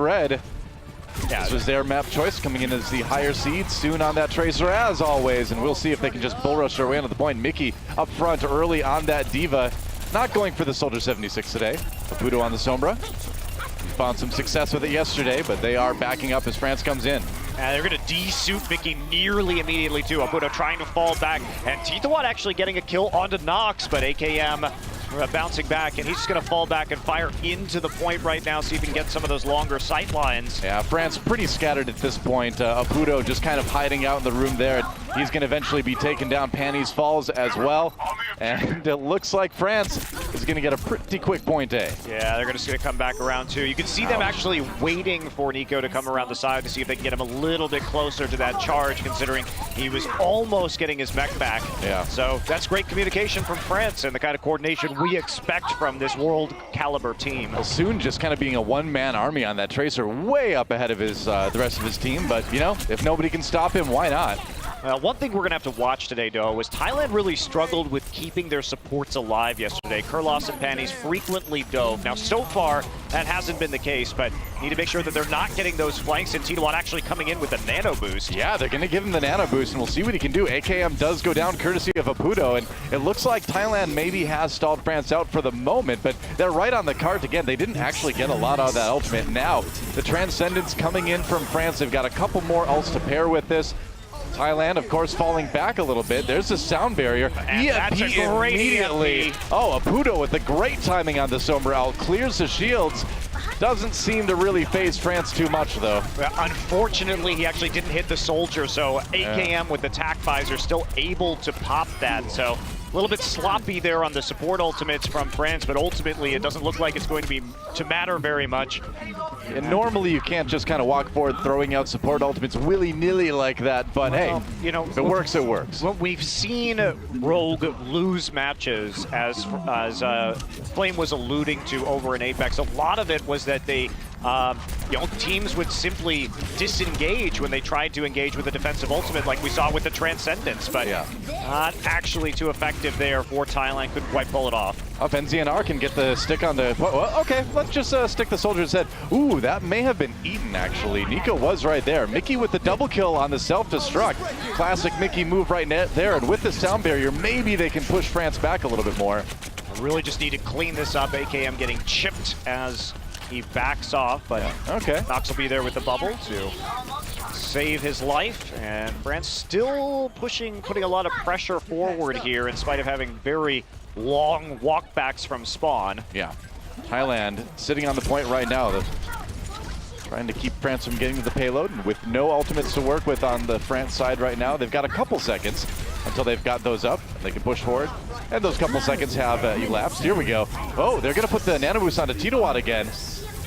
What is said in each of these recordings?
red. Yeah. This was their map choice, coming in as the higher seed, soon on that Tracer as always, and we'll see if they can just bull rush their way into the point. Mickey up front early on that Diva, not going for the Soldier 76 today. Apudo on the Sombra. Found some success with it yesterday, but they are backing up as France comes in. They're going to de-suit Mickey nearly immediately too. Apudo trying to fall back, and Tithawat actually getting a kill onto Nox, but AKM bouncing back, and he's just going to fall back and fire into the point right now, see if he can get some of those longer sight lines. Yeah, France pretty scattered at this point. Apudo just kind of hiding out in the room there. He's going to eventually be taken down. Panties falls as well, and it looks like France is going to get a pretty quick point A. Yeah, they're just going to come back around too. You can see them actually waiting for Nico to come around the side to see if they can get him a little bit closer to that charge, considering he was almost getting his mech back. Yeah. So that's great communication from France and the kind of coordination we expect from this world caliber team. Well, Soon just kind of being a one-man army on that Tracer, way up ahead of his the rest of his team. But you know, if nobody can stop him, why not? One thing we're going to have to watch today, though, was Thailand really struggled with keeping their supports alive yesterday. Kurlos and Panties frequently dove. Now, so far, that hasn't been the case, but need to make sure that they're not getting those flanks, and Tithawat actually coming in with a nano boost. Yeah, they're going to give him the nano boost, and we'll see what he can do. AKM does go down courtesy of Apudo, and it looks like Thailand maybe has stalled France out for the moment, but they're right on the cart again. They didn't actually get a lot out of that ultimate. Now, the Transcendence coming in from France. They've got a couple more ults to pair with this. Thailand, of course, falling back a little bit. There's the sound barrier. And that's a great immediately. EMP. Oh, Apudo with the great timing on the Sombra out. Clears the shields. Doesn't seem to really phase France too much, though. Well, unfortunately, he actually didn't hit the soldier, so AKM with the tac visor still able to pop that. So a little bit sloppy there on the support ultimates from France, but ultimately it doesn't look like it's going to matter very much. And normally you can't just kind of walk forward throwing out support ultimates willy-nilly like that, but well, hey, you know, if it works, it works. Well, we've seen Rogue lose matches, as Flame was alluding to over in Apex. A lot of it was that they, teams would simply disengage when they tried to engage with a defensive ultimate, like we saw with the Transcendence, but not actually too effective there for Thailand. Couldn't quite pull it off. Up NZNR can get the stick on the... Well, okay, let's just stick the soldier's head. Ooh, that may have been eaten, actually. Nico was right there. Mickey with the double kill on the self-destruct. Classic Mickey move right there, and with the sound barrier, maybe they can push France back a little bit more. Really just need to clean this up. AKM getting chipped as he backs off, but okay. Nox will be there with the bubble to save his life, and France still putting a lot of pressure forward here in spite of having very long walkbacks from spawn. Yeah, Thailand sitting on the point right now, trying to keep France from getting to the payload, and with no ultimates to work with on the France side right now. They've got a couple seconds until they've got those up, and they can push forward. And those couple seconds have elapsed. Here we go. Oh, they're gonna put the nano boost onto Tithawat again.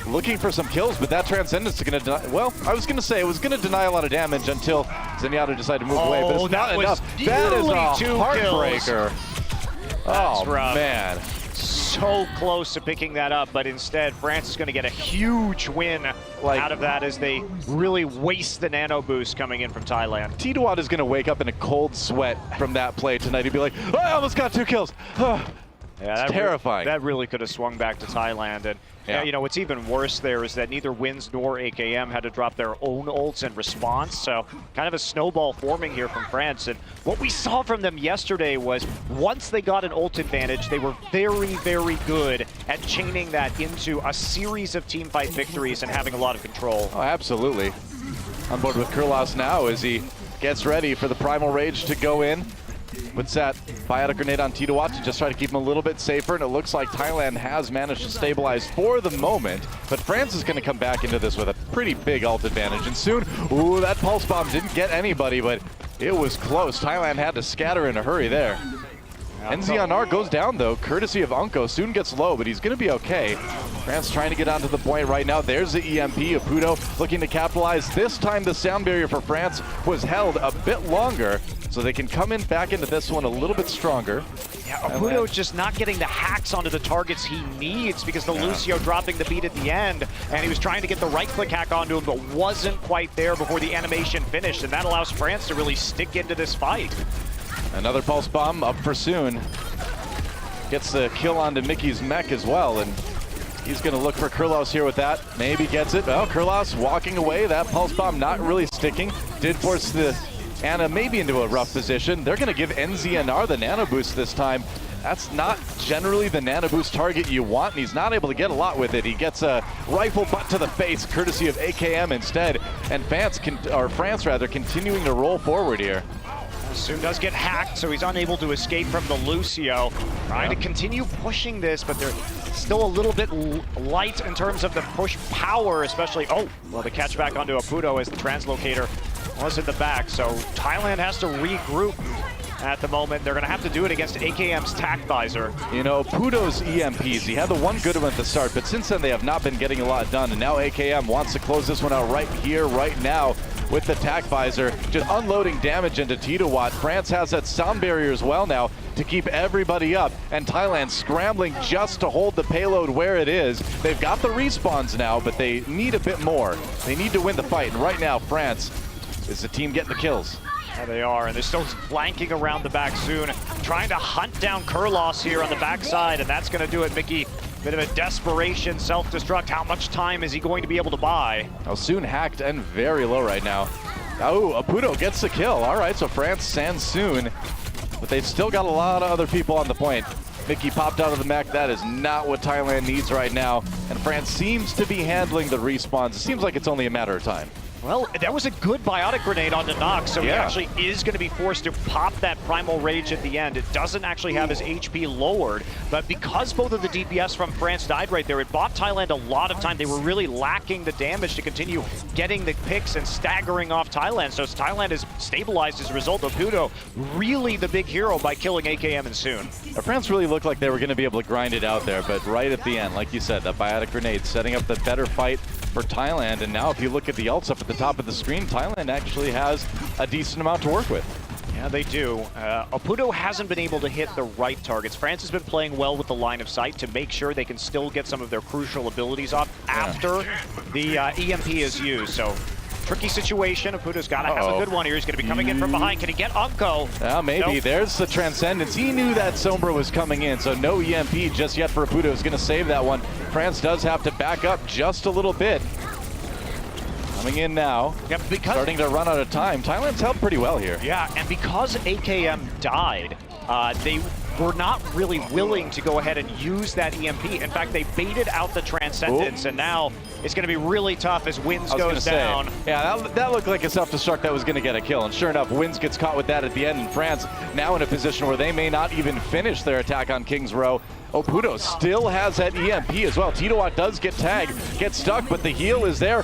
Looking for some kills, but that Transcendence is going to deny. Well, I was going to say it was going to deny a lot of damage until Zenyatta decided to move away, but it's not enough. That is a heartbreaker. Oh, rough. Man. So close to picking that up, but instead France is going to get a huge win out of that as they really waste the nano boost coming in from Thailand. Tithawat is going to wake up in a cold sweat from that play tonight. He'd be like, oh, I almost got 2 kills. Yeah, that's terrifying. That really could have swung back to Thailand. And you know, what's even worse there is that neither Wins nor AKM had to drop their own ults in response. So kind of a snowball forming here from France. And what we saw from them yesterday was once they got an ult advantage, they were very, very good at chaining that into a series of teamfight victories and having a lot of control. Oh, absolutely. On board with Kurlos now as he gets ready for the Primal Rage to go in. Puts that biotic grenade on Tithawat to just try to keep him a little bit safer, and it looks like Thailand has managed to stabilize for the moment, but France is going to come back into this with a pretty big ult advantage, and soon, ooh, that pulse bomb didn't get anybody, but it was close. Thailand had to scatter in a hurry there. NZNR goes down, though, courtesy of Unko. Soon gets low, but he's going to be okay. France trying to get onto the point right now. There's the EMP. Apudo looking to capitalize. This time the sound barrier for France was held a bit longer, so they can come in back into this one a little bit stronger. Yeah, Apudo's just not getting the hacks onto the targets he needs because the Lucio dropping the beat at the end, and he was trying to get the right-click hack onto him, but wasn't quite there before the animation finished, and that allows France to really stick into this fight. Another pulse bomb up for Soon. Gets the kill onto Mickey's mech as well, and He's going to look for Kurlos here with that. Maybe gets it. Oh, Kurlos walking away. That pulse bomb not really sticking. Did force the Ana maybe into a rough position. They're going to give NZNR the nano boost this time. That's not generally the nano boost target you want, and he's not able to get a lot with it. He gets a rifle butt to the face, courtesy of AKM instead, and France continuing to roll forward here. Soon does get hacked, so he's unable to escape from the Lucio. Trying to continue pushing this, but they're still a little bit light in terms of the push power, especially, oh, well, the catch back onto Apudo as the translocator was in the back, so Thailand has to regroup at the moment. They're going to have to do it against AKM's TAC visor. You know, Pudo's EMPs, he had the one good one at the start, but since then they have not been getting a lot done, and now AKM wants to close this one out right here, right now, with the TAC visor, just unloading damage into Titowatt. France has that sound barrier as well now to keep everybody up, and Thailand scrambling just to hold the payload where it is. They've got the respawns now, but they need a bit more. They need to win the fight, and right now, France is the team getting the kills. Yeah, they are, and they're still flanking around the back soon, trying to hunt down Kurlos here on the backside, and that's going to do it. Mickey, bit of a desperation, self-destruct. How much time is he going to be able to buy? Oh, soon hacked and very low right now. Oh, Apudo gets the kill. All right, so France sands soon, but they've still got a lot of other people on the point. Mickey popped out of the mech. That is not what Thailand needs right now, and France seems to be handling the respawns. It seems like it's only a matter of time. Well, that was a good biotic grenade onto Nox, so he actually is going to be forced to pop that Primal Rage at the end. It doesn't actually have his HP lowered, but because both of the DPS from France died right there, it bought Thailand a lot of time. They were really lacking the damage to continue getting the picks and staggering off Thailand, so Thailand is stabilized as a result of Apudo, really the big hero by killing AKM and Soon. France really looked like they were going to be able to grind it out there, but right at the end, like you said, that biotic grenade setting up the better fight for Thailand, and now if you look at the ults up at the top of the screen, Thailand actually has a decent amount to work with. Yeah, they do. Apudo hasn't been able to hit the right targets. France has been playing well with the line of sight to make sure they can still get some of their crucial abilities off after the EMP is used. So, tricky situation. Apudo's got to have a good one here. He's going to be coming in from behind. Can he get Unko? Yeah, maybe. Nope. There's the Transcendence. He knew that Sombra was coming in, so no EMP just yet for Apudo. Is going to save that one. France does have to back up just a little bit. Coming in now, starting to run out of time. Thailand's held pretty well here. Yeah, and because AKM died, they were not really willing to go ahead and use that EMP. In fact, they baited out the Transcendence, and now it's going to be really tough as Wins goes down. Yeah, that looked like a self-destruct that was going to get a kill, and sure enough, Wins gets caught with that at the end, and France now in a position where they may not even finish their attack on King's Row. Apudo still has that EMP as well. Titowatt does get tagged, gets stuck, but the heal is there.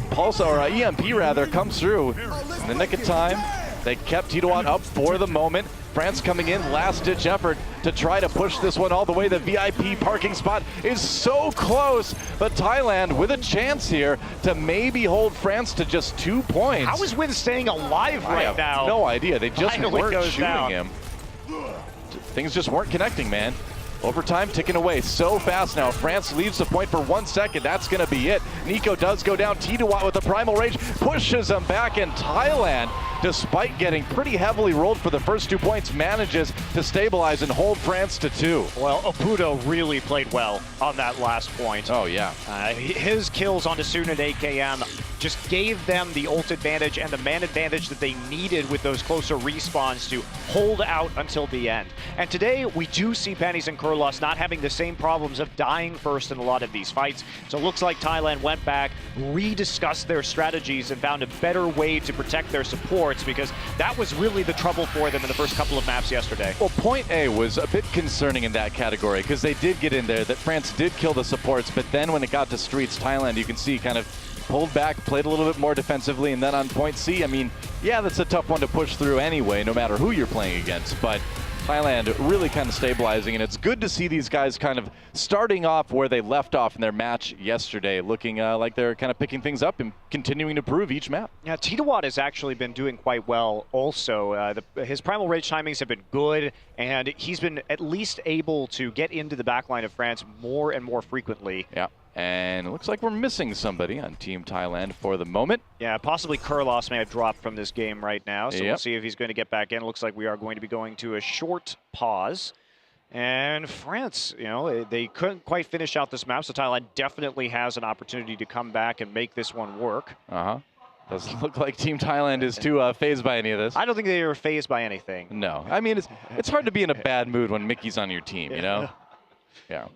Pulse, or EMP rather, comes through in the nick of time. They kept Titowatt up for the moment. France coming in, last-ditch effort to try to push this one all the way. The VIP parking spot is so close, but Thailand with a chance here to maybe hold France to just 2 points. How is Win staying alive right now? No idea. They just weren't shooting him. Things just weren't connecting, man. Overtime ticking away so fast now. France leaves the point for 1 second. That's going to be it. Nico does go down. Titowatt with the Primal Rage pushes him back, and Thailand, despite getting pretty heavily rolled for the first 2 points, manages to stabilize and hold France to 2. Well, Apudo really played well on that last point. Oh, yeah. His kills onto Soon and AKM just gave them the ult advantage and the man advantage that they needed with those closer respawns to hold out until the end. And today, we do see Pennies and Kurlos not having the same problems of dying first in a lot of these fights. So it looks like Thailand went back, rediscussed their strategies, and found a better way to protect their supports, because that was really the trouble for them in the first couple of maps yesterday. Well, point A was a bit concerning in that category, because they did get in there, that France did kill the supports, but then when it got to streets, Thailand, you can see, kind of pulled back, played a little bit more defensively, and then on point C, I mean, yeah, that's a tough one to push through anyway, no matter who you're playing against, but Thailand really kind of stabilizing, and it's good to see these guys kind of starting off where they left off in their match yesterday, looking like they're kind of picking things up and continuing to prove each map. Yeah, Titowatt has actually been doing quite well also. His Primal Rage timings have been good, and he's been at least able to get into the backline of France more and more frequently. Yeah. And it looks like we're missing somebody on Team Thailand for the moment. Yeah, possibly Kurlos may have dropped from this game right now, so we'll see if he's going to get back in. It looks like we are going to be going to a short pause. And France, you know, they couldn't quite finish out this map, so Thailand definitely has an opportunity to come back and make this one work. Doesn't look like Team Thailand is too fazed by any of this. I don't think they were fazed by anything. No. I mean, it's hard to be in a bad mood when Mickey's on your team, you know? Yeah.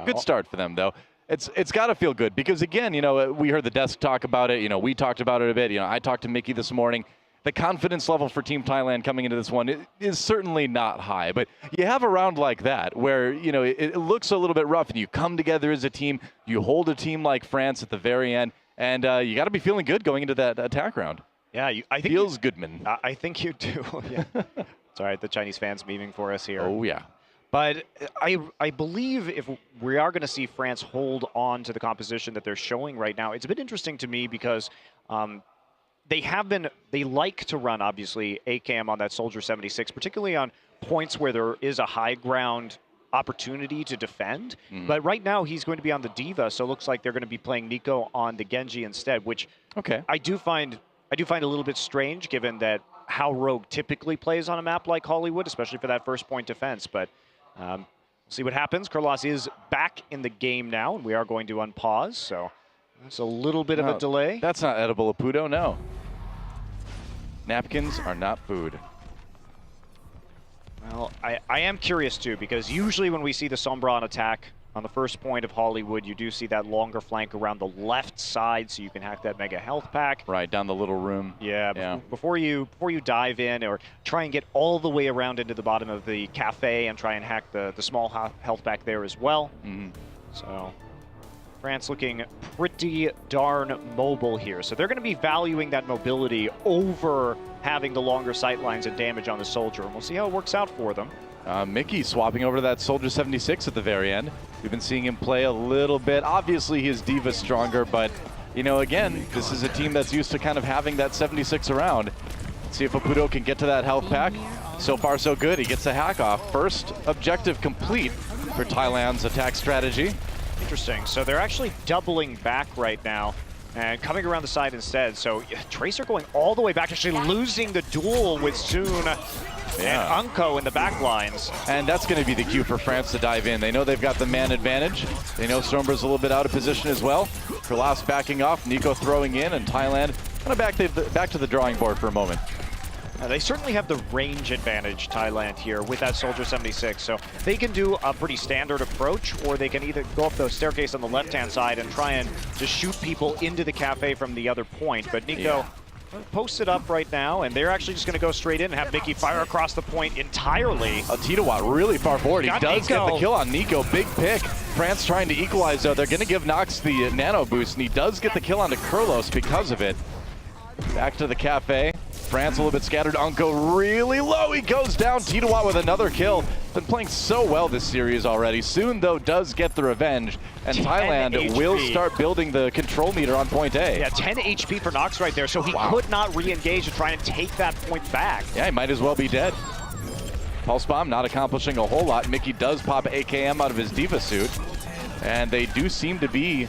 Good start for them, though. It's got to feel good because, again, you know, we heard the desk talk about it. You know, we talked about it a bit. You know, I talked to Mickey this morning. The confidence level for Team Thailand coming into this one is certainly not high. But you have a round like that where, you know, it looks a little bit rough and you come together as a team. You hold a team like France at the very end. And you got to be feeling good going into that attack round. Yeah, I think feels Goodman. I think you do. Yeah. It's all right. The Chinese fans memeing for us here. Oh yeah. But I believe if we are going to see France hold on to the composition that they're showing right now, it's a bit interesting to me because they like to run obviously AKM on that Soldier 76, particularly on points where there is a high ground opportunity to defend. But right now he's going to be on the Diva, so it looks like they're going to be playing Nico on the Genji instead, which I do find a little bit strange given that how Rogue typically plays on a map like Hollywood, especially for that first point defense. But we'll see what happens. Kurlas is back in the game now, and we are going to unpause, so that's a little bit of a delay. That's not edible Apudo, no. Napkins are not food. Well, I am curious too, because usually when we see the Sombra on attack on the first point of Hollywood, you do see that longer flank around the left side, so you can hack that mega health pack. Right, down the little room. Yeah, before you dive in or try and get all the way around into the bottom of the cafe and try and hack the small health pack there as well. So France looking pretty darn mobile here. So they're going to be valuing that mobility over having the longer sight lines and damage on the Soldier. And we'll see how it works out for them. Mickey swapping over to that Soldier 76 at the very end. We've been seeing him play a little bit. Obviously, his Diva's stronger, but, you know, again, this is a team that's used to kind of having that 76 around. Let's see if Apudo can get to that health pack. So far, so good. He gets the hack off. First objective complete for Thailand's attack strategy. Interesting. So they're actually doubling back right now and coming around the side instead. So Tracer going all the way back, actually losing the duel with Soon and Unko in the back lines. And that's going to be the cue for France to dive in. They know they've got the man advantage. They know Sombra's a little bit out of position as well. Kurlas backing off, Nico throwing in, and Thailand kind of back to the drawing board for a moment. They certainly have the range advantage, Thailand, here with that Soldier 76. So they can do a pretty standard approach, or they can either go up the staircase on the left-hand side and try and just shoot people into the cafe from the other point. But Nico posted up right now, and they're actually just going to go straight in and have Mickey fire across the point entirely. Titawatt really far forward. He does get the kill on Nico. Big pick. France trying to equalize, though. They're going to give Nox the nano boost, and he does get the kill onto Kurlos because of it. Back to the cafe. France a little bit scattered. Unko really low. He goes down. Titawatt with another kill. Been playing so well this series already. Soon, though, does get the revenge. And Thailand will start building the control meter on point A. Yeah, 10 HP for Nox right there. So he could not re-engage and try and take that point back. Yeah, he might as well be dead. Pulse Bomb not accomplishing a whole lot. Mickey does pop AKM out of his Diva suit. And they do seem to be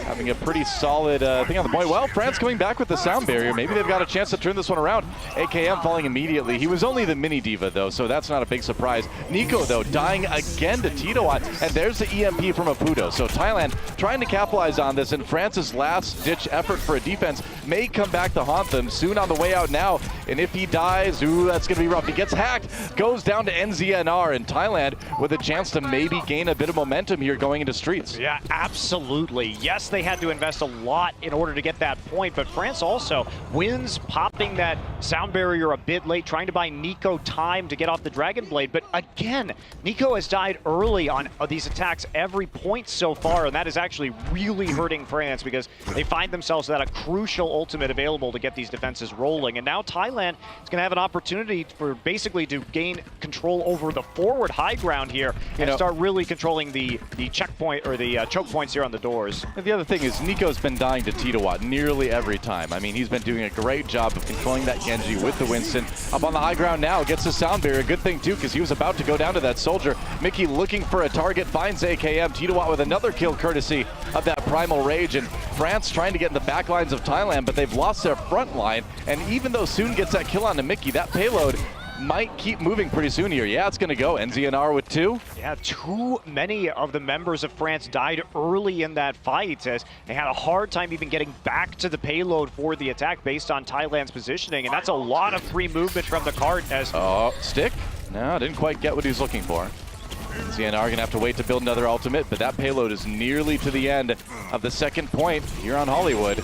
having a pretty solid thing on the point. Well, France coming back with the sound barrier. Maybe they've got a chance to turn this one around. AKM falling immediately. He was only the mini Diva, though, so that's not a big surprise. Nico, though, dying again to Titawatt, and there's the EMP from Apudo. So Thailand trying to capitalize on this, and France's last-ditch effort for a defense may come back to haunt them. Soon on the way out now, and if he dies, ooh, that's going to be rough. He gets hacked, goes down to NZNR, and Thailand with a chance to maybe gain a bit of momentum here going into streets. Yeah, absolutely. Yes, they had to invest a lot in order to get that point, but France also wins popping that sound barrier a bit late, trying to buy Nico time to get off the Dragon Blade. But again, Nico has died early on these attacks every point so far, and that is actually really hurting France because they find themselves at a crucial ultimate available to get these defenses rolling. And now Thailand is going to have an opportunity for basically to gain control over the forward high ground here and start really controlling the checkpoint or the choke points here on the doors. And the other thing is Nico's been dying to Titawatt nearly every time. I mean, he's been doing a great job of controlling that Genji with the Winston. Up on the high ground now, gets the sound barrier. Good thing, too, because he was about to go down to that Soldier. Mickey looking for a target, finds AKM. Titawatt with another kill courtesy of that Primal Rage. And France trying to get in the back lines of Thailand, but they've lost their front line. And even though Soon gets that kill onto Mickey, that payload might keep moving pretty soon here. Yeah, it's going to go. NZNR with 2. Yeah, too many of the members of France died early in that fight as they had a hard time even getting back to the payload for the attack based on Thailand's positioning. And that's a lot of free movement from the cart as... Oh, stick? No, didn't quite get what he was looking for. NZNR going to have to wait to build another ultimate, but that payload is nearly to the end of the second point here on Hollywood.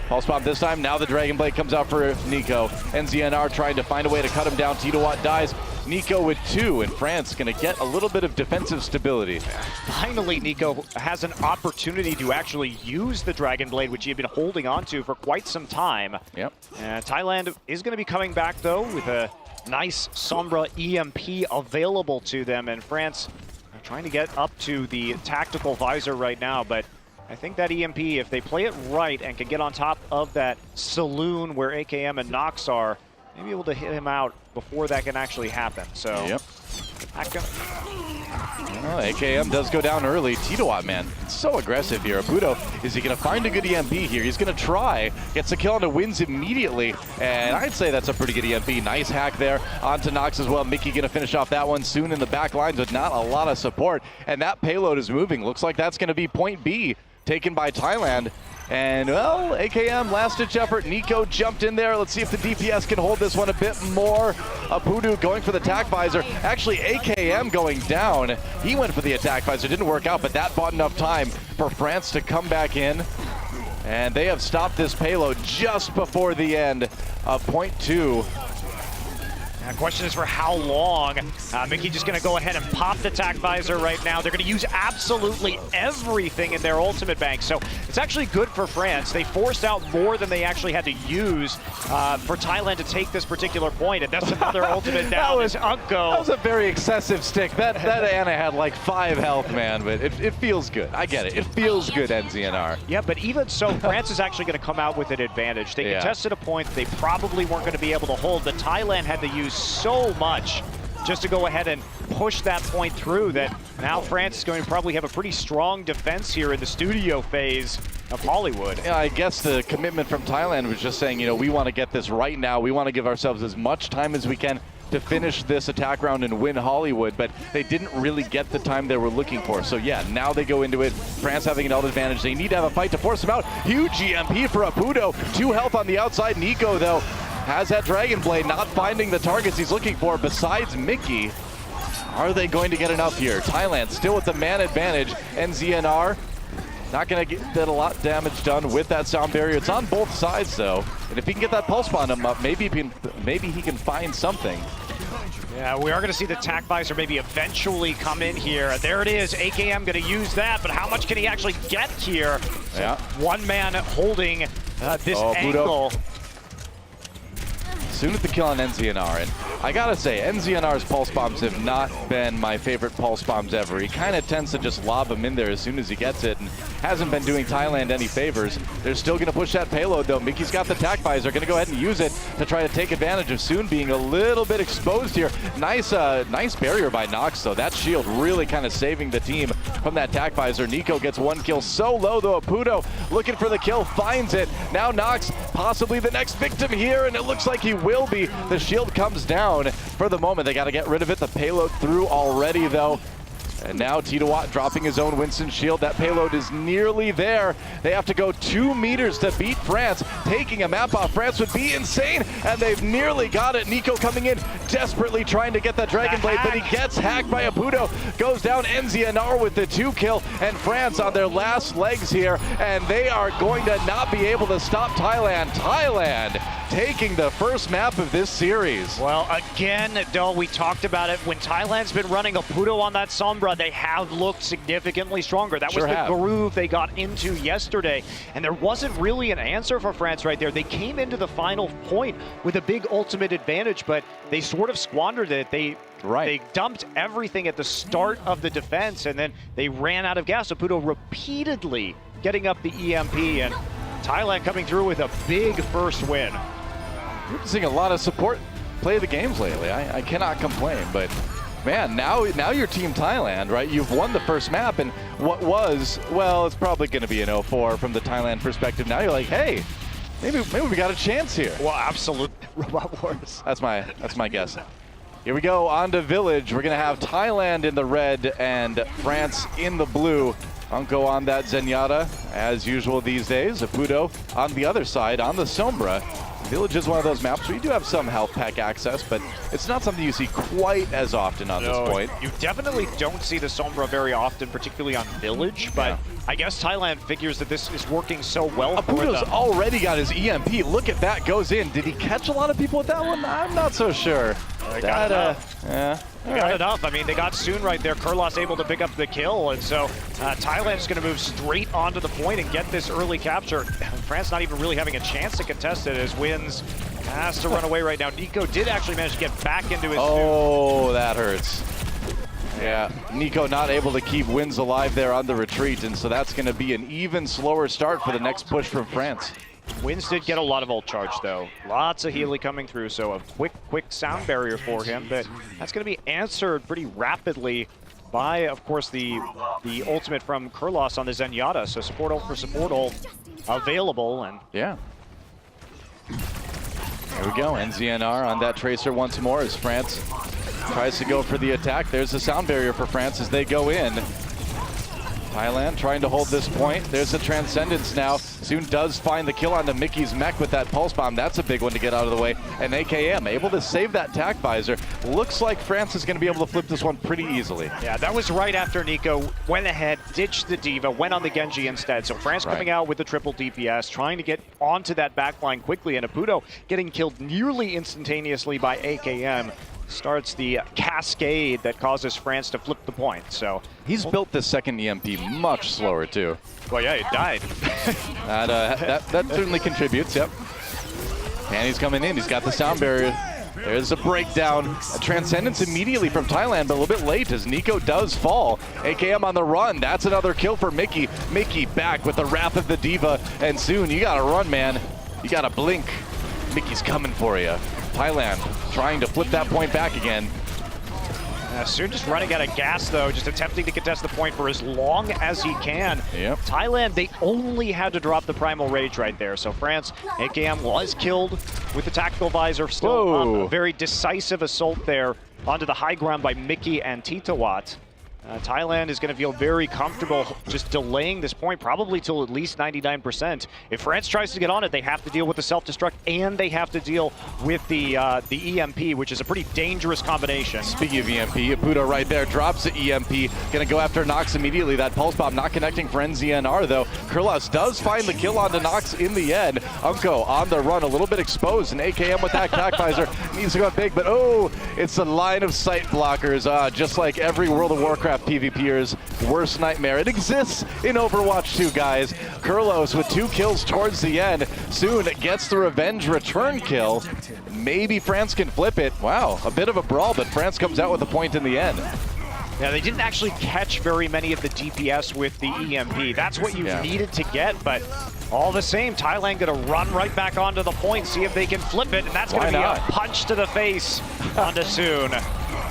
Pulse bomb this time. Now the Dragon Blade comes out for Nico. NZNR trying to find a way to cut him down. Titowat dies. Nico with 2, and France going to get a little bit of defensive stability. Finally, Nico has an opportunity to actually use the Dragon Blade, which he had been holding on to for quite some time. Yep. Thailand is going to be coming back, though, with a nice Sombra EMP available to them, and France are trying to get up to the tactical visor right now, but I think that EMP, if they play it right and can get on top of that saloon where AKM and Nox are, may be able to hit him out before that can actually happen. So, yep. Well, AKM does go down early. Titowat, man, so aggressive here. Apudo, is he going to find a good EMP here? He's going to try. Gets the kill onto wins immediately, and I'd say that's a pretty good EMP. Nice hack there onto Nox as well. Mickey going to finish off that one soon in the back lines with not a lot of support, and that payload is moving. Looks like that's going to be point B, taken by Thailand. And, well, AKM, last-ditch effort. Nico jumped in there. Let's see if the DPS can hold this one a bit more. Apudu going for the attack visor. Actually, AKM going down. He went for the attack visor. Didn't work out, but that bought enough time for France to come back in. And they have stopped this payload just before the end of point 2. The question is for how long. Mickey just going to go ahead and pop the attack visor right now. They're going to use absolutely everything in their ultimate bank. So it's actually good for France. They forced out more than they actually had to use for Thailand to take this particular point. And that's another ultimate down. That was a very excessive stick. That Ana had like 5 health, man, but it feels good. I get it. It feels good, NZNR. Yeah, but even so, France is actually going to come out with an advantage. They contested a point they probably weren't going to be able to hold, but Thailand had to use so much just to go ahead and push that point through that now France is going to probably have a pretty strong defense here in the studio phase of Hollywood. Yeah, I guess the commitment from Thailand was just saying, you know, we want to get this right now. We want to give ourselves as much time as we can to finish this attack round and win Hollywood, but they didn't really get the time they were looking for. So yeah, now they go into it. France having an ult advantage. They need to have a fight to force them out. Huge EMP for Apudo. 2 health on the outside. Nico, though, has that Dragon Blade, not finding the targets he's looking for besides Mickey. Are they going to get enough here? Thailand still with the man advantage. NZNR not going to get a lot of damage done with that sound barrier. It's on both sides, though. And if he can get that pulse bomb him up, maybe he can find something. Yeah, we are going to see the attack visor maybe eventually come in here. There it is. AKM going to use that, but how much can he actually get here? So yeah. One man holding this angle. Soon at the kill on NZNR, and I gotta say, NZNR's pulse bombs have not been my favorite pulse bombs ever. He kind of tends to just lob them in there as soon as he gets it, and hasn't been doing Thailand any favors. They're still gonna push that payload though. Mickey's got the attack visor, gonna go ahead and use it to try to take advantage of Soon being a little bit exposed here. Nice barrier by Nox though. That shield really kind of saving the team from that attack visor. Nico gets 1 kill so low though. Apudo looking for the kill, finds it. Now Nox possibly the next victim here, and it looks like he will be. The shield comes down for the moment. They got to get rid of it. The payload through already, though. And now Titowat dropping his own Winston shield. That payload is nearly there. They have to go 2 meters to beat France. Taking a map off France would be insane, and they've nearly got it. Nico coming in, desperately trying to get that Dragon Blade, but he gets hacked by Apudo. Goes down. NZNR with the 2 kill, and France on their last legs here, and they are going to not be able to stop Thailand. Thailand taking the first map of this series. Well, again, though, we talked about it. When Thailand's been running Apudo on that Sombra, they have looked significantly stronger. That was the groove they got into yesterday, and there wasn't really an answer for France right there. They came into the final point with a big ultimate advantage, but they sort of squandered it. They dumped everything at the start of the defense, and then they ran out of gas. Apudo repeatedly getting up the EMP, and Thailand coming through with a big first win. We're seeing a lot of support play the games lately. I cannot complain, but man, now you're Team Thailand, right? You've won the first map, and what was, well, it's probably going to be an 0-4 from the Thailand perspective. Now you're like, hey, maybe we got a chance here. Well, absolute Robot Wars. That's my guess. Here we go on to Village. We're gonna have Thailand in the red and France in the blue. Unko on that Zenyatta, as usual these days. Apudo on the other side, on the Sombra. Village is one of those maps where you do have some health pack access, but it's not something you see quite as often on this point. You definitely don't see the Sombra very often, particularly on Village, but yeah. I guess Thailand figures that this is working so well for them. Apudo's already got his EMP. Look at that, goes in. Did he catch a lot of people with that one? I'm not so sure. They got enough. I mean, they got Soon right there. Kurlos able to pick up the kill, and so Thailand's going to move straight onto the point and get this early capture. France not even really having a chance to contest it as Wins has to run away right now. Nico did actually manage to get back into his Oh, that hurts. Yeah, Nico not able to keep Wins alive there on the retreat, and so that's going to be an even slower start for the next push from France. Wins did get a lot of ult charge though. Lots of Healy coming through, so a quick sound barrier for him, but that's going to be answered pretty rapidly by, of course, the ultimate from Kurlos on the Zenyatta. So support ult for support ult available, and yeah. There we go, NZNR on that Tracer once more as France tries to go for the attack. There's the sound barrier for France as they go in. Thailand trying to hold this point. There's the Transcendence now. Soon does find the kill onto Mickey's mech with that pulse bomb. That's a big one to get out of the way. And AKM able to save that tac visor. Looks like France is going to be able to flip this one pretty easily. Yeah, that was right after Nico went ahead, ditched the Diva, went on the Genji instead. So France coming out with the triple DPS, trying to get onto that backline quickly, and Apudo getting killed nearly instantaneously by AKM. Starts the cascade that causes France to flip the point. So he's built this second EMP much slower too. Well, yeah, it died. that certainly contributes. Yep. And he's coming in. He's got the sound barrier. There's a breakdown. A Transcendence immediately from Thailand, but a little bit late as Nico does fall. AKM on the run. That's another kill for Mickey. Mickey back with the Wrath of the Diva, and soon you gotta run, man. You gotta blink. Mickey's coming for you. Thailand trying to flip that point back again. Soon just running out of gas, though, just attempting to contest the point for as long as he can. Yep. Thailand, they only had to drop the Primal Rage right there. So France, AKM was killed with the Tactical Visor still up. A very decisive assault there onto the high ground by Mickey and Titawat. Thailand is going to feel very comfortable just delaying this point, probably till at least 99%. If France tries to get on it, they have to deal with the self-destruct and they have to deal with the EMP, which is a pretty dangerous combination. Speaking of EMP, Apudo right there drops the EMP. Going to go after Nox immediately. That pulse bomb not connecting for NZNR though. Kurlos does find the kill onto Nox in the end. Unko on the run, a little bit exposed, and AKM with that tac visor needs to go big, but oh, it's the line of sight blockers. Just like every World of Warcraft PvPer's worst nightmare. It exists in Overwatch 2, guys. Kurlos with 2 kills towards the end. Soon gets the revenge return kill. Maybe France can flip it. Wow, a bit of a brawl, but France comes out with a point in the end. Yeah, they didn't actually catch very many of the DPS with the EMP. That's what you needed to get, but all the same, Thailand gonna run right back onto the point, see if they can flip it, and that's gonna be a punch to the face onto Soon.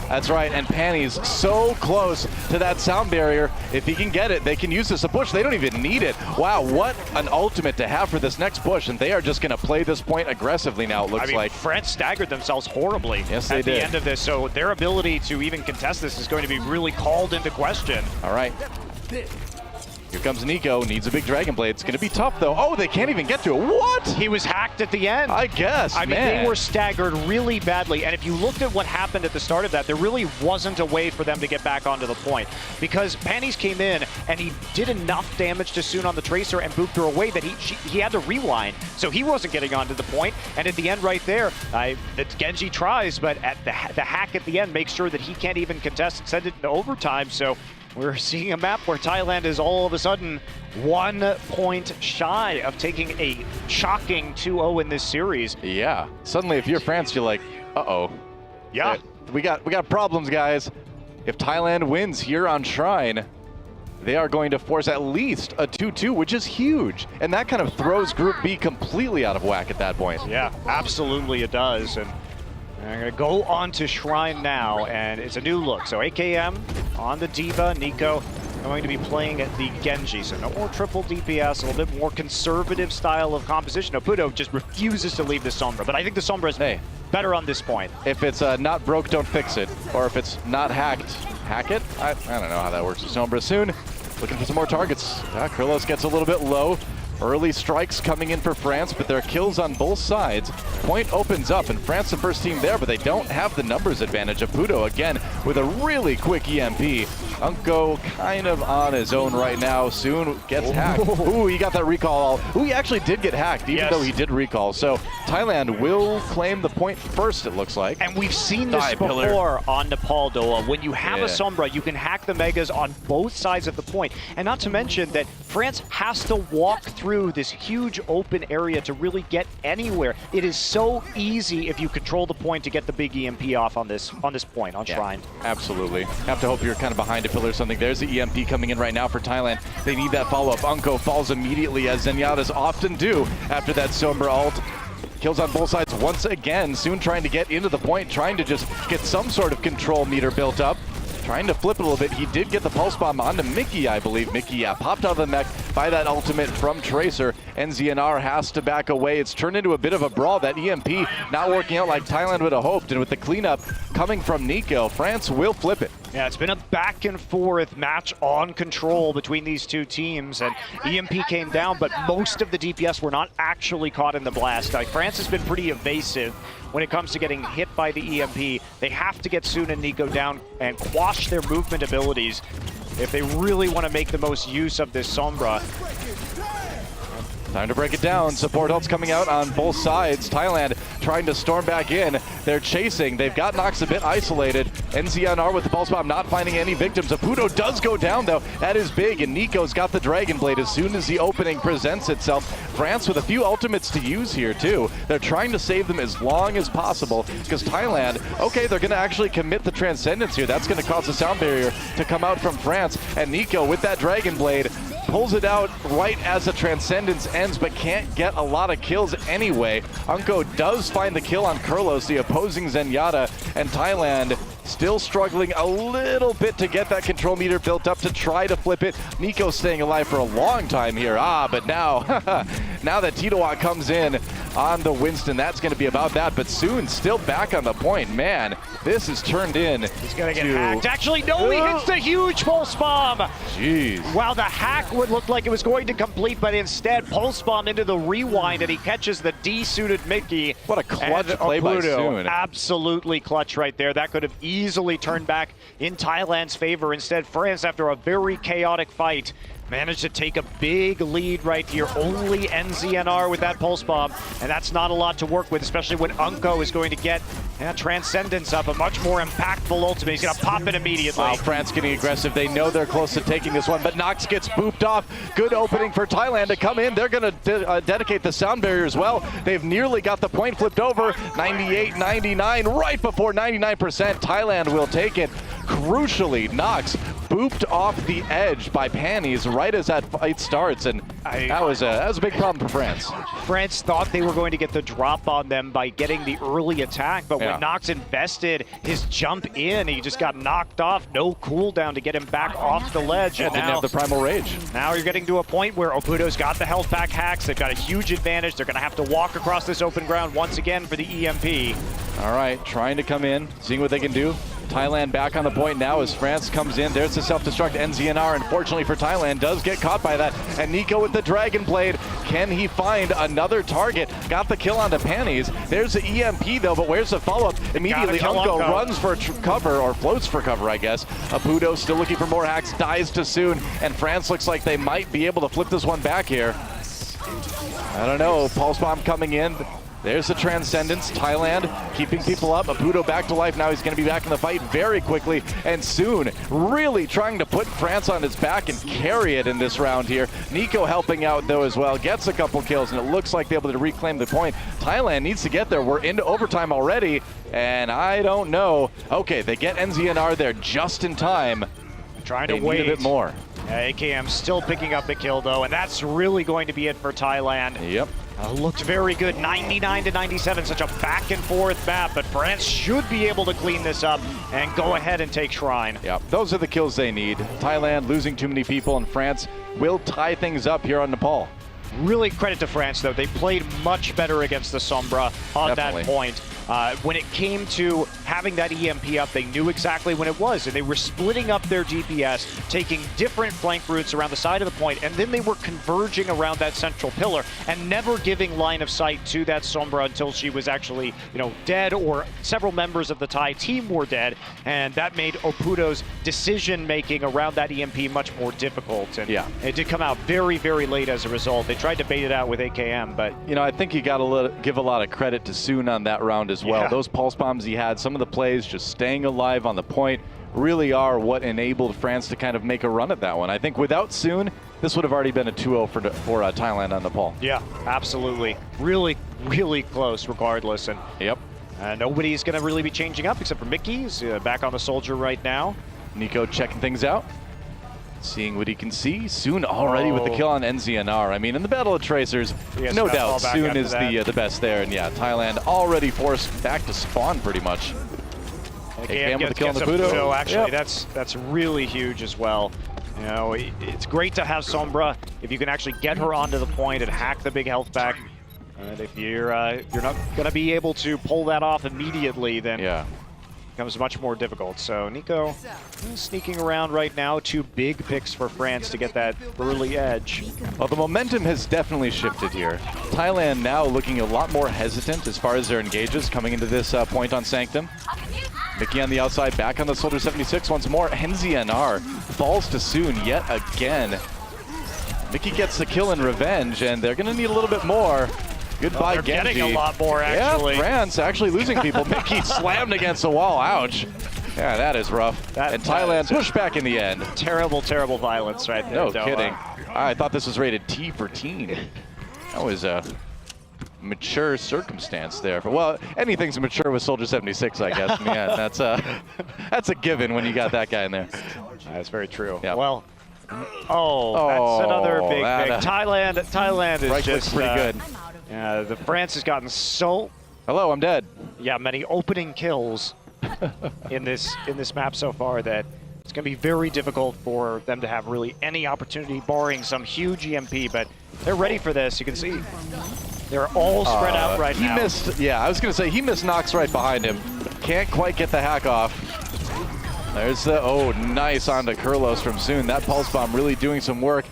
That's right, and Panny's so close to that sound barrier. If he can get it, they can use this to push. They don't even need it. Wow, what an ultimate to have for this next push, and they are just going to play this point aggressively now, it looks like. France staggered themselves horribly at the end of this, so their ability to even contest this is going to be really called into question. All right. Here comes Nico, needs a big Dragon Blade. It's going to be tough, though. Oh, they can't even get to it. What? He was hacked at the end. I guess, I mean, they were staggered really badly, and if you looked at what happened at the start of that, there really wasn't a way for them to get back onto the point, because Panties came in, and he did enough damage to Soon on the Tracer and booped her away that he had to rewind, so he wasn't getting onto the point, and at the end right there, the Genji tries, but at the hack at the end makes sure that he can't even contest and send it into overtime, so we're seeing a map where Thailand is all of a sudden 1 point shy of taking a shocking 2-0 in this series. Yeah. Suddenly, if you're France, you're like, uh-oh. Yeah. We got problems, guys. If Thailand wins here on Shrine, they are going to force at least a 2-2, which is huge. And that kind of throws Group B completely out of whack at that point. Yeah, absolutely it does. And I'm going to go on to Shrine now, and it's a new look. So AKM on the Diva, Nico going to be playing the Genji, so no more triple DPS, a little bit more conservative style of composition. Oputo just refuses to leave the Sombra, but I think the Sombra is better on this point. If it's not broke, don't fix it. Or if it's not hacked, hack it? I don't know how that works with Sombra. Soon, looking for some more targets. Kryllos gets a little bit low. Early strikes coming in for France, but there are kills on both sides. Point opens up, and France the first team there, but they don't have the numbers advantage. Oputo again with a really quick EMP. Unko kind of on his own right now. Soon gets hacked. Ooh, he got that recall. Ooh, he actually did get hacked, even though he did recall. So Thailand will claim the point first, it looks like. And we've seen this before on Nepal, Doa. When you have a Sombra, you can hack the Megas on both sides of the point. And not to mention that France has to walk through this huge open area to really get anywhere. It is so easy if you control the point to get the big EMP off on this point, on Shrine. Absolutely. Have to hope you're kind of behind a pillar or something. There's the EMP coming in right now for Thailand. They need that follow-up. Unko falls immediately, as Zenyatta's often do after that Sombra ult. Kills on both sides once again. Soon trying to get into the point, trying to just get some sort of control meter built up. Trying to flip it a little bit. He did get the pulse bomb onto Mickey, I believe. Mickey, popped out of the mech by that ultimate from Tracer. NZNR has to back away. It's turned into a bit of a brawl. That EMP not working out like Thailand would have hoped. And with the cleanup coming from Nico, France will flip it. Yeah, it's been a back and forth match on control between these two teams, and EMP came down, but most of the DPS were not actually caught in the blast. France has been pretty evasive when it comes to getting hit by the EMP. They have to get Soon and Nico down and quash their movement abilities if they really want to make the most use of this Sombra. Time to break it down. Support ults coming out on both sides. Thailand trying to storm back in. They're chasing. They've got Nox a bit isolated. NZNR with the pulse bomb not finding any victims. Oputo does go down though. That is big, and Nico's got the Dragon Blade as soon as the opening presents itself. France with a few ultimates to use here too. They're trying to save them as long as possible because Thailand, okay, they're going to actually commit the Transcendence here. That's going to cause the sound barrier to come out from France. And Nico with that Dragon Blade pulls it out right as the Transcendence ends, but can't get a lot of kills anyway. Unko does find the kill on Kryllos, the opposing Zenyatta, and Thailand still struggling a little bit to get that control meter built up to try to flip it. Nico staying alive for a long time here. But now, now that Titowat comes in on the Winston, that's going to be about that. But Soon still back on the point. Man, this is turned in. He's going to get hacked. Actually, no, he hits the huge pulse bomb. Jeez. Wow, the hack would look like it was going to complete, but instead pulse bomb into the rewind, and he catches the D-suited Mickey. What a clutch play by Soon. Absolutely clutch right there. That could have easily turned back in Thailand's favor. Instead, France, after a very chaotic fight, managed to take a big lead right here. Only NZNR with that pulse bomb, and that's not a lot to work with, especially when Unko is going to get Transcendence up, a much more impactful ultimate. He's going to pop it immediately. Wow, France getting aggressive. They know they're close to taking this one, but Nox gets booped off. Good opening for Thailand to come in. They're going to dedicate the sound barrier as well. They've nearly got the point flipped over. 98, 99, right before 99%. Thailand will take it. Crucially, Nox booped off the edge by Panties right as that fight starts, and that was a big problem for France. France thought they were going to get the drop on them by getting the early attack, but when Nox invested his jump in, he just got knocked off. No cooldown to get him back off the ledge. And didn't have the Primal Rage. Now you're getting to a point where Oputo's got the health pack hacks. They've got a huge advantage. They're going to have to walk across this open ground once again for the EMP. All right, trying to come in, seeing what they can do. Thailand back on the point now as France comes in. There's the self-destruct. NZNR, unfortunately for Thailand, does get caught by that. And Nico with the Dragon Blade. Can he find another target? Got the kill onto Panties. There's the EMP though, but where's the follow-up? Immediately Unko runs for cover, or floats for cover, I guess. Oputo still looking for more hacks, dies too soon, and France looks like they might be able to flip this one back here. I don't know. Pulse bomb coming in. There's the Transcendence. Thailand keeping people up. Oputo back to life now. He's going to be back in the fight very quickly. And Soon really trying to put France on his back and carry it in this round here. Nico helping out though as well. Gets a couple kills, and it looks like they're able to reclaim the point. Thailand needs to get there. We're into overtime already, and I don't know. Okay, they get NZNR there just in time. Trying to wait a bit more. AKM still picking up the kill though, and that's really going to be it for Thailand. Yep. Looked very good, 99 to 97, such a back and forth map, but France should be able to clean this up and go ahead and take Shrine. Yeah, those are the kills they need. Thailand losing too many people, and France will tie things up here on Nepal. Really credit to France, though. They played much better against the Sombra on Definitely. that point. When it came to having that EMP up, they knew exactly when it was, and they were splitting up their DPS, taking different flank routes around the side of the point, and then they were converging around that central pillar and never giving line of sight to that Sombra until she was actually, dead, or several members of the Thai team were dead, and that made Oputo's decision-making around that EMP much more difficult. And yeah, it did come out very, very late as a result. They tried to bait it out with AKM, but I think you got to give a lot of credit to Soon on that round as well. Yeah. Those pulse bombs he had, some of the plays just staying alive on the point, really are what enabled France to kind of make a run at that one. I think without Soon, this would have already been a 2-0 for Thailand on Nepal. Yeah, absolutely. Really, really close regardless. And yep. Nobody's going to really be changing up except for Mickey. He's back on the Soldier right now. Nico checking things out, seeing what he can see. Soon already with the kill on NZNR. I mean, in the Battle of Tracers, no doubt Soon is the best there. And yeah, Thailand already forced back to spawn pretty much. AKM with the kill on the Pudo. Pudo. Actually, Yep. that's really huge as well. It's great to have Sombra if you can actually get her onto the point and hack the big health back. And if you're not going to be able to pull that off immediately, then yeah, becomes much more difficult. So Nico sneaking around right now. 2 big picks for France to get that early edge. well, the momentum has definitely shifted here. Thailand now looking a lot more hesitant as far as their engages coming into this point on Sanctum. Mickey on the outside, back on the Soldier 76 once more. NZNR falls to Soon yet again. Mickey gets the kill in revenge, and they're going to need a little bit more. Goodbye, they're Genji. getting a lot more, actually. Yeah, France actually losing people. Mickey slammed against the wall. Ouch. Yeah, that is rough. And Thailand pushed back in the end. Terrible, terrible violence right there. No kidding. I thought this was rated T for teen. That was a mature circumstance there. Well, anything's mature with Soldier 76, I guess. Man, that's a given when you got that guy in there. That's very true. Yeah. Well, that's another big pick. Thailand is right just pretty good. The France has gotten so Hello, I'm dead. many opening kills in this map so far that it's going to be very difficult for them to have really any opportunity, barring some huge EMP. But they're ready for this. You can see they're all spread out right now. He missed. Yeah, I was going to say he missed Nox right behind him. Can't quite get the hack off. There's the nice onto Kurlos from Soon. That pulse bomb really doing some work.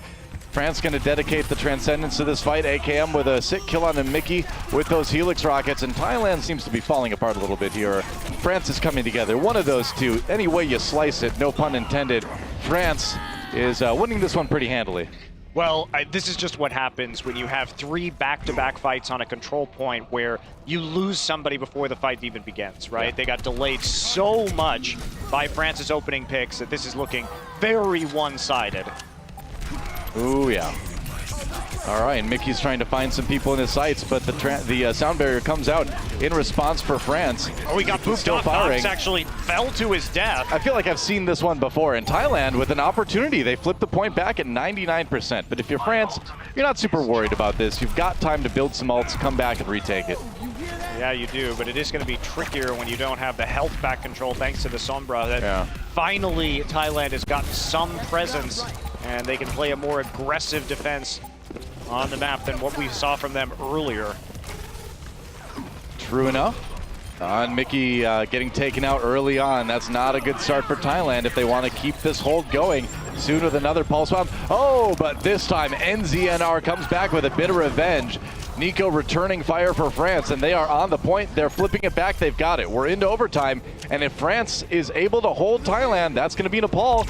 France going to dedicate the Transcendence to this fight. AKM with a sick kill on the Mickey with those Helix rockets, and Thailand seems to be falling apart a little bit here. France is coming together. One of those two, any way you slice it, no pun intended, France is winning this one pretty handily. Well, this is just what happens when you have 3 back-to-back fights on a control point where you lose somebody before the fight even begins, right? Yeah. They got delayed so much by France's opening picks that this is looking very one-sided. Ooh, yeah. All right, and Mickey's trying to find some people in his sights, but the sound barrier comes out in response for France. Oh, he got booped off. Nox actually fell to his death. I feel like I've seen this one before. In Thailand, with an opportunity, they flipped the point back at 99%. But if you're France, you're not super worried about this. You've got time to build some ults, come back and retake it. Yeah, you do, but it is going to be trickier when you don't have the health back control thanks to the Sombra. That finally, Thailand has gotten some presence, and they can play a more aggressive defense on the map than what we saw from them earlier. True enough. And Mickey getting taken out early on. That's not a good start for Thailand if they want to keep this hold going. Soon with another pulse bomb. Oh, but this time NZNR comes back with a bit of revenge. Nico returning fire for France, and they are on the point. They're flipping it back. They've got it. We're into overtime, and if France is able to hold Thailand, that's going to be Nepal.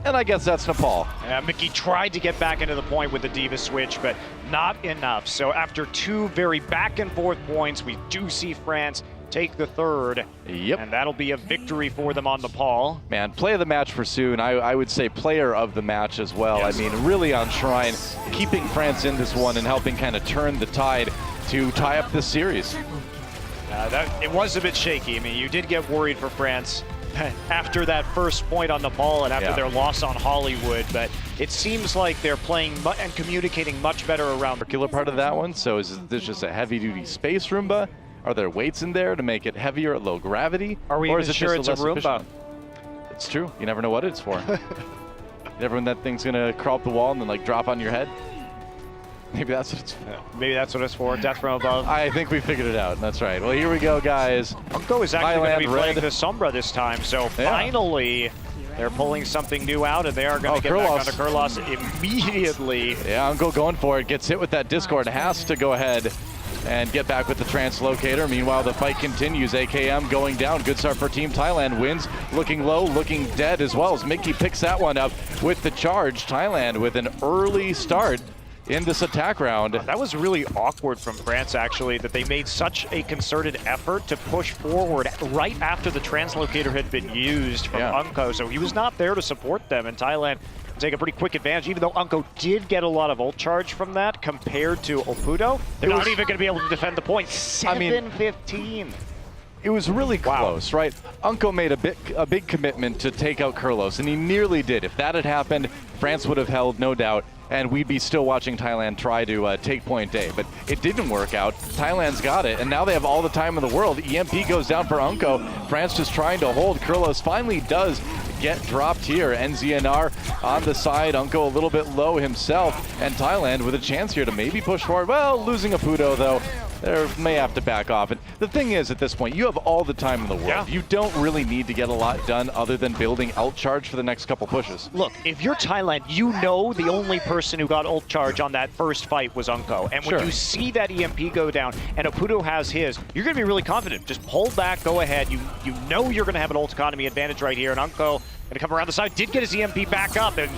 And I guess that's Nepal. Mickey tried to get back into the point with the Diva switch, but not enough. So after 2 very back and forth points, we do see France take the third. Yep. And that'll be a victory for them on Nepal. Man, play of the match for Soon. I would say player of the match as well. Yes. I mean, really on Shrine, keeping France in this one and helping kind of turn the tide to tie up this series. It was a bit shaky. I mean, you did get worried for France after that first point on Nepal and after Yeah. their loss on Hollywood, but it seems like they're playing and communicating much better around. Circular part of that one, so is this just a heavy-duty space Roomba? Are there weights in there to make it heavier at low gravity? Are we or even is it sure just it's a less Roomba? efficient? It's true. You never know what it's for. You never when that thing's gonna crawl up the wall and then like drop on your head. Maybe that's what it's for. Maybe that's what it's for. Death from above. I think we figured it out. That's right. Well, here we go, guys. Unco is actually going to be Thailand playing red. the Sombra this time, so Yeah. finally they're pulling something new out, and they are going to get back onto Kurlos immediately. Yeah, Uncle going for it. Gets hit with that Discord. Has to go ahead and get back with the translocator. Meanwhile, the fight continues. AKM going down. Good start for Team Thailand. Wins. Looking low, looking dead as well as Mickey picks that one up with the charge. Thailand with an early start in this attack round. That was really awkward from France, actually, that they made such a concerted effort to push forward right after the translocator had been used from Unco. So he was not there to support them, and Thailand take a pretty quick advantage, even though Unco did get a lot of ult charge from that compared to Opudo. They're not even going to be able to defend the point. 7-15. It was really close, right? Unco made a big commitment to take out Kurlos, and he nearly did. If that had happened, France would have held, no doubt, and we'd be still watching Thailand try to take point A. But it didn't work out. Thailand's got it, and now they have all the time in the world. EMP goes down for Unco. France just trying to hold. Kurlos finally does get dropped here. NZNR on the side. Unco a little bit low himself, and Thailand with a chance here to maybe push forward. Well, losing a Pudo, though. They may have to back off. And the thing is, at this point, you have all the time in the world. Yeah. You don't really need to get a lot done other than building ult charge for the next couple pushes. Look, if you're Thailand, you know the only person who got ult charge on that first fight was Unco. And when you see that EMP go down and Opudo has his, you're going to be really confident. Just hold back, go ahead. You know you're going to have an ult economy advantage right here. And Unco going to come around the side, did get his EMP back up. And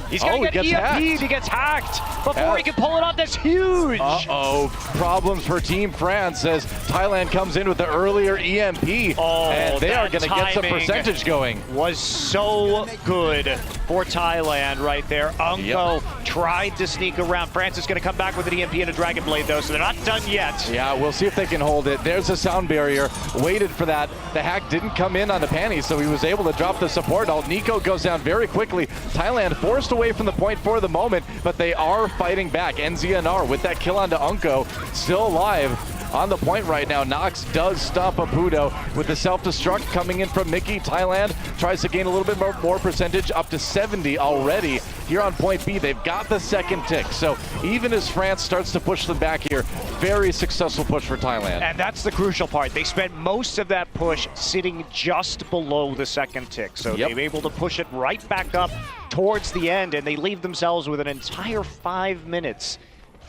he's going to get EMP'd. He gets hacked before he can pull it off. That's huge. Uh-oh. Problems for Team France as Thailand comes in with the earlier EMP. Oh, and they are going to get some percentage going. Was so good for Thailand right there. Unco tried to sneak around. France is going to come back with an EMP and a Dragon Blade, though, so they're not done yet. Yeah, we'll see if they can hold it. There's a sound barrier. Waited for that. The hack didn't come in on the panty, so he was able to drop the support ult. Nico goes down very quickly. Thailand forced away from the point for the moment, but they are fighting back. NZNR with that kill onto Unco, still alive on the point right now. Nox does stop Opudo with the self-destruct coming in from Mickey. Thailand tries to gain a little bit more percentage, up to 70 already here on point B. They've got the second tick, so even as France starts to push them back here, very successful push for Thailand. And that's the crucial part. They spent most of that push sitting just below the second tick, so they were able to push it right back up towards the end, and they leave themselves with an entire 5 minutes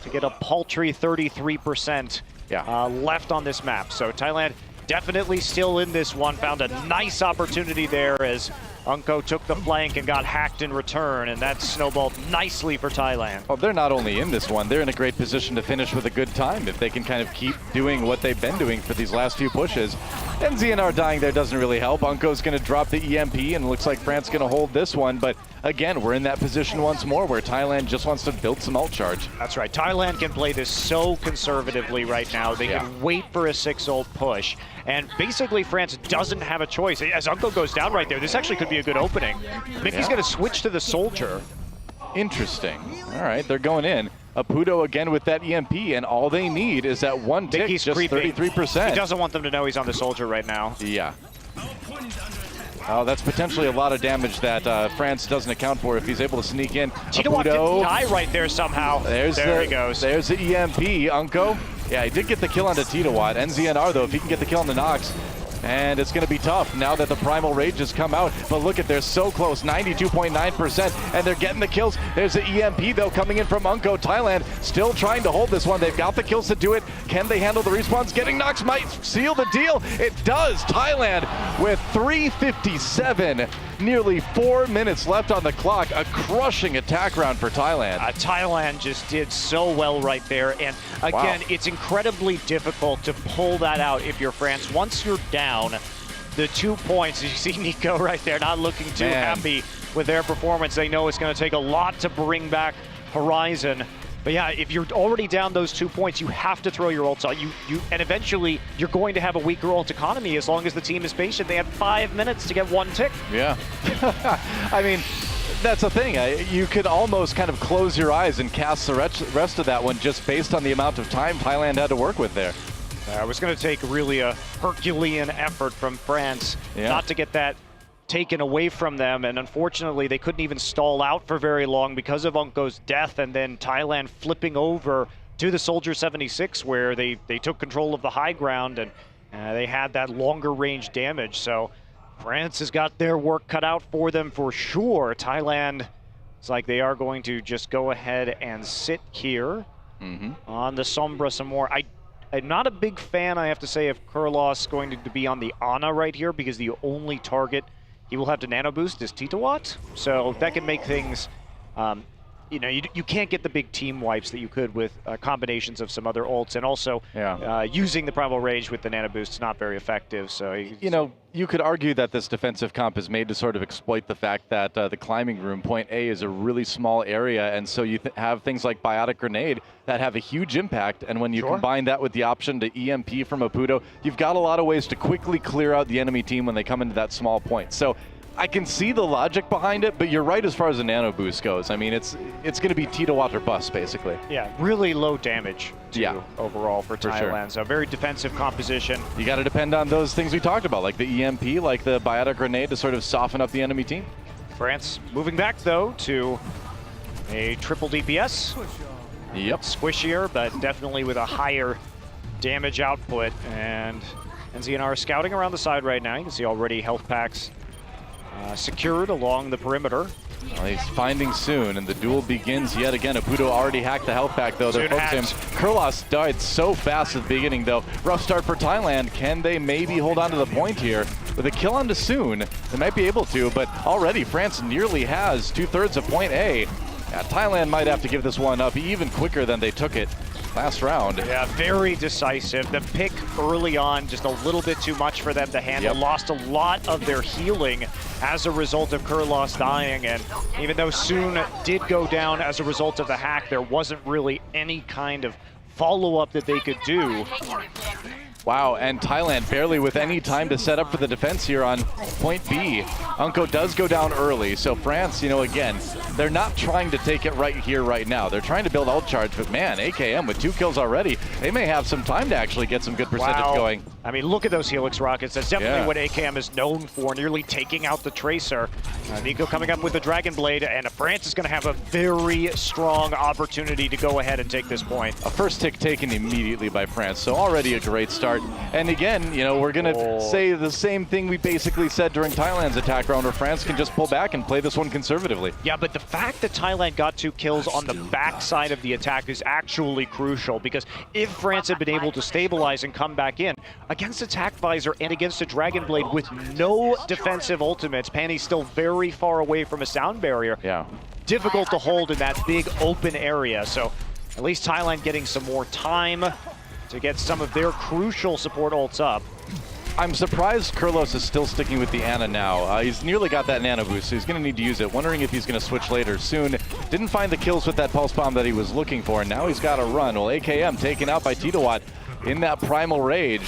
to get a paltry 33% left on this map. So Thailand definitely still in this one, found a nice opportunity there as Unco took the flank and got hacked in return, and that snowballed nicely for Thailand. Well, they're not only in this one, they're in a great position to finish with a good time if they can kind of keep doing what they've been doing for these last few pushes. NZNR dying there doesn't really help. Unco's going to drop the EMP, and it looks like France going to hold this one, but again, we're in that position once more where Thailand just wants to build some ult charge. That's right. Thailand can play this so conservatively right now. They can wait for a 6-ult push. And basically, France doesn't have a choice. As Unco goes down right there, this actually could be a good opening. Mickey's going to switch to the soldier. Interesting. All right, they're going in. Opudo again with that EMP, and all they need is that one tick, just 33%. He doesn't want them to know he's on the soldier right now. Yeah. Oh, that's potentially a lot of damage that France doesn't account for if he's able to sneak in. Opudo didn't die right there somehow. There he goes. There's the EMP, Unco. Yeah, he did get the kill onto Titawat. NZNR, though, if he can get the kill on the Nox, and it's going to be tough now that the Primal Rage has come out. But look at, they're so close, 92.9%, and they're getting the kills. There's the EMP, though, coming in from Unco. Thailand still trying to hold this one. They've got the kills to do it. Can they handle the respawns? Getting Nox might seal the deal. It does. Thailand with 3:57. Nearly 4 minutes left on the clock. A crushing attack round for Thailand. Thailand just did so well right there. And again, it's incredibly difficult to pull that out if you're France. Once you're down the 2 points, you see Nico right there not looking too happy with their performance. They know it's going to take a lot to bring back Horizon. But yeah, if you're already down those 2 points, you have to throw your ults out. And eventually, you're going to have a weaker ult economy as long as the team is patient. They have 5 minutes to get 1 tick. Yeah. I mean, that's the thing. You could almost kind of close your eyes and cast the rest of that one just based on the amount of time Thailand had to work with there. It was going to take really a Herculean effort from France not to get that taken away from them, and unfortunately they couldn't even stall out for very long because of Unko's death, and then Thailand flipping over to the Soldier 76 where they took control of the high ground, and they had that longer range damage. So France has got their work cut out for them for sure. Thailand, it's like they are going to just go ahead and sit here on the Sombra some more. I'm not a big fan, I have to say, of Kurlos going to be on the Ana right here, because the only target he will have to nano boost is Titawat. So that can make things, you know, you can't get the big team wipes that you could with combinations of some other ults, and also using the primal rage with the nano boost is not very effective. So you know, you could argue that this defensive comp is made to sort of exploit the fact that the climbing room, point A, is a really small area, and so you have things like Biotic Grenade that have a huge impact, and when you combine that with the option to EMP from Aputo, you've got a lot of ways to quickly clear out the enemy team when they come into that small point. So I can see the logic behind it, but you're right as far as the nano boost goes. I mean, it's going to be Titawat or bust, basically. Yeah, really low damage overall for Thailand. So very defensive composition. You got to depend on those things we talked about, like the EMP, like the Biotic Grenade, to sort of soften up the enemy team. France moving back, though, to a triple DPS. Yep. Squishier, but definitely with a higher damage output. And NZNR scouting around the side right now. You can see already health packs secured along the perimeter. Well, he's finding soon, and the duel begins yet again. Aputo already hacked the health pack, though. They're focusing him. Kurlos died so fast at the beginning, though. Rough start for Thailand. Can they maybe hold on to the point here? With a kill on to Soon, they might be able to, but already France nearly has 2/3 of point A. Yeah, Thailand might have to give this one up even quicker than they took it last round. Yeah, very decisive. The pick early on, just a little bit too much for them to handle. Lost a lot of their healing as a result of Kurlos dying, and even though Soon did go down as a result of the hack, there wasn't really any kind of follow-up that they could do. Wow, and Thailand barely with any time to set up for the defense here on point B. Unko does go down early, so France, you know, again, they're not trying to take it right here, right now. They're trying to build ult charge, but man, AKM with 2 kills already, they may have some time to actually get some good percentage going. I mean, look at those Helix rockets. That's definitely what AKM is known for, nearly taking out the Tracer. Nico coming up with the Dragon Blade, and France is going to have a very strong opportunity to go ahead and take this point. A first tick taken immediately by France, so already a great start. And again, you know, we're going to say the same thing we basically said during Thailand's attack round, where France can just pull back and play this one conservatively. Yeah, but the fact that Thailand got 2 kills on the backside of the attack is actually crucial, because if France had been able to stabilize and come back in, against Attack Visor and against a Dragon Blade with no defensive ultimates, Panny's still very far away from a sound barrier. Yeah. Difficult to hold in that big open area, so at least Thailand getting some more time to get some of their crucial support ults up. I'm surprised Kurlos is still sticking with the Ana now. He's nearly got that nano boost, so he's going to need to use it. Wondering if he's going to switch later. Soon didn't find the kills with that pulse bomb that he was looking for, and now he's got to run. Well, AKM taken out by Titawat in that primal rage.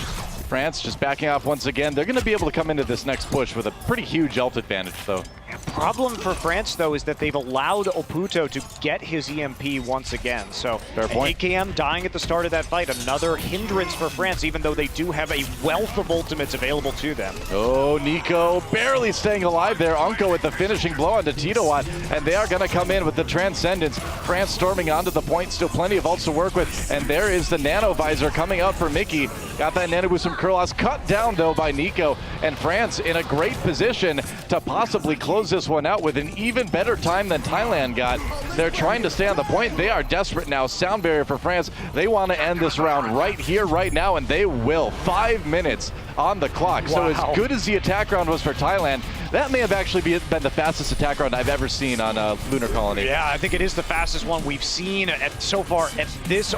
France just backing off once again. They're going to be able to come into this next push with a pretty huge ult advantage, though. Problem for France, though, is that they've allowed Aputo to get his EMP once again. So AKM dying at the start of that fight, another hindrance for France, even though they do have a wealth of ultimates available to them. Oh, Nico barely staying alive there. Unko with the finishing blow onto Titawat, and they are going to come in with the Transcendence. France storming onto the point, still plenty of ults to work with, and there is the Nano Visor coming out for Mickey. Got that Nano Boost from Kurlos, cut down, though, by Nico, and France in a great position to possibly close this one out with an even better time than Thailand got. They're trying to stay on the point. They are desperate now. Sound barrier for France. They want to end this round right here, right now, and they will. 5 minutes on the clock. Wow. So as good as the attack round was for Thailand, that may have actually been the fastest attack round I've ever seen on Lunar Colony. Yeah, I think it is the fastest one we've seen so far at this